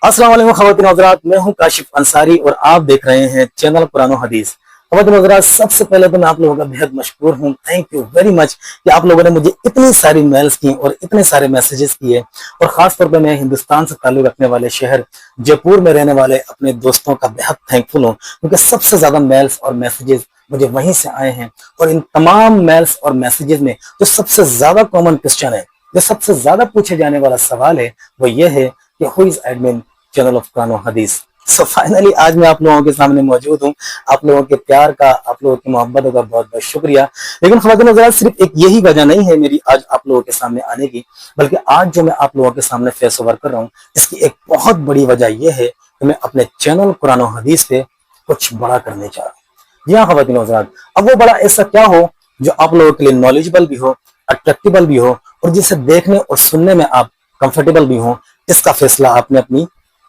अस्सलाम वालेकुम ख़वातीन हज़रात, मैं हूं काशिफ अंसारी और आप देख रहे हैं चैनल कुरान और हदीस। ख़वातीन हज़रात, सबसे पहले तो मैं आप लोगों का बेहद मशकूर हूं। थैंक यू वेरी मच कि आप लोगों ने मुझे इतनी सारी मेल्स की और इतने सारे मैसेजेस किए। और ख़ास तौर पे मैं हिंदुस्तान से ताल्लुक़ रखने वाले शहर जयपुर में रहने वाले अपने दोस्तों का बेहद थैंकफुल हूँ, क्योंकि सबसे ज़्यादा मेल्स और मैसेजेस मुझे वहीं से आए हैं। और इन तमाम मेल्स और मैसेजेस में जो सबसे ज़्यादा कॉमन क्वेश्चन है, जो सबसे ज़्यादा पूछे जाने वाला सवाल है, वो ये है कि who is admin channel of Quran और हदीस। सो फाइनली आज मैं आप लोगों के सामने मौजूद हूँ। आप लोगों के प्यार का, आप लोगों की मोहब्बतों का बहुत बहुत शुक्रिया। लेकिन ख़वातीन हज़रात, सिर्फ एक यही वजह नहीं है मेरी आज आप लोगों के सामने आने की, बल्कि आज जो मैं आप लोगों के सामने फेस ओवर कर रहा हूँ, इसकी एक बहुत बड़ी वजह यह है कि मैं अपने चैनल कुरान और हदीस पे कुछ बड़ा करने जा रहा हूँ। जी हाँ ख़वातीन हज़रात, अब वो बड़ा ऐसा क्या हो जो आप लोगों के लिए नॉलेजेबल भी हो, अट्रैक्टिबल भी हो, और जिसे देखने और सुनने में आप कंफर्टेबल भी हो। इसका फैसला आपने अपनी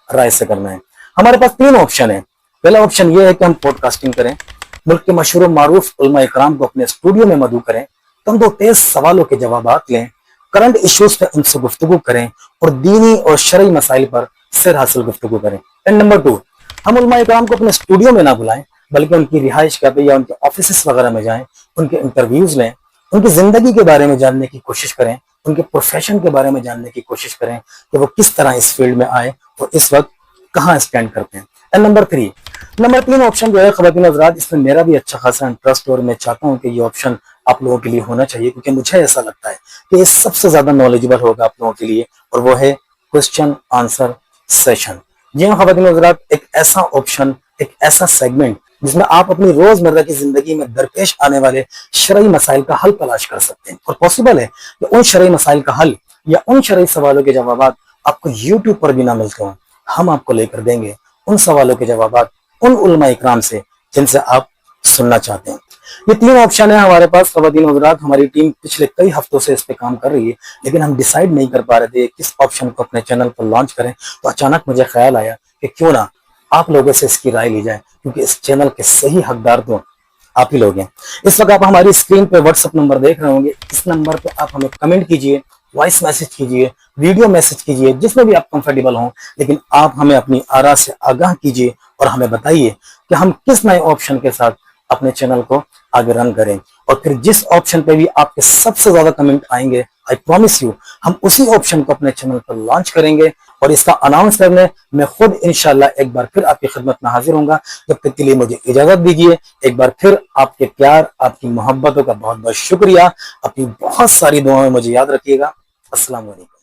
राय से करना है। हमारे पास तीन ऑप्शन है। पहला ऑप्शन ये है कि हम पॉडकास्टिंग करें, मुल्क के मशहूर मारूफ उलमा इकराम को अपने स्टूडियो में मदऊ करें, तो हम दो तेज सवालों के जवाबात लें, करंट इश्यूज पे उनसे गुफ्तगू करें और दीनी और शरई मसाइल पर सिर हासिल गुफ्तगू करें। एंड नंबर 2, हम उलमा इकराम को अपने स्टूडियो में ना बुलाएं, बल्कि उनकी रिहाइश का पे या उनके ऑफिस वगैरह में जाएं, उनके इंटरव्यूज लें, उनकी जिंदगी के बारे में जानने की कोशिश करें, उनके प्रोफेशन के बारे में जानने की कोशिश करें कि वो किस तरह इस फील्ड में आए और इस वक्त कहाँ स्टैंड करते हैं। एंड नंबर 3 ऑप्शन जो है ख़वातीन हज़रात, इसमें मेरा भी अच्छा खासा इंटरेस्ट और मैं चाहता हूँ कि ये ऑप्शन आप लोगों के लिए होना चाहिए, क्योंकि मुझे ऐसा लगता है कि ये सबसे ज्यादा नॉलेजेबल होगा आप लोगों के लिए, और वो है क्वेश्चन आंसर सेशन। जी हाँ ख़वातीन हज़रात, एक ऐसा ऑप्शन, एक ऐसा सेगमेंट जिसमें आप अपनी रोजमर्रा की जिंदगी में दरपेश आने वाले शरई मसाइल का हल तलाश कर सकते हैं। और पॉसिबल है कि उन शरई मसाइल का हल या उन शरई सवालों के जवाब आपको यूट्यूब पर भी ना मिलते हों, हम आपको लेकर देंगे उन सवालों के जवाब उन उलमा इकराम से जिनसे आप सुनना चाहते हैं। ये तीन ऑप्शन है हमारे पास ख़वातीन हज़रात। हमारी टीम पिछले कई हफ्तों से इस पे काम कर रही है, लेकिन हम डिसाइड नहीं कर पा रहे थे किस ऑप्शन को अपने चैनल पर लॉन्च करें। तो अचानक मुझे ख्याल आया कि क्यों ना आप लोगों से इसकी राय ली जाए, क्योंकि इस चैनल के सही हकदार तो आप ही लोग हैं। इस वक्त आप हमारी स्क्रीन पे व्हाट्सएप नंबर देख रहे होंगे। इस नंबर पे आप हमें कमेंट कीजिए, वॉइस मैसेज कीजिए, वीडियो मैसेज कीजिए, जिसमें भी आप कंफर्टेबल हों, लेकिन आप हमें अपनी आरा से आगाह कीजिए और हमें बताइए कि हम किस नए ऑप्शन के साथ अपने चैनल को आगे रन करें। और फिर जिस ऑप्शन पे भी आपके सबसे ज्यादा कमेंट आएंगे, आई प्रॉमिस यू, हम उसी ऑप्शन को अपने चैनल पर लॉन्च करेंगे। और इसका अनाउंस करने मैं खुद इंशाल्लाह एक बार फिर आपकी खिदमत में हाजिर होऊंगा। जब तक के लिए मुझे इजाजत दीजिए। एक बार फिर आपके प्यार, आपकी मोहब्बतों का बहुत बहुत शुक्रिया। अपनी बहुत सारी दुआएं मुझे याद रखिएगा। अस्सलाम वालेकुम।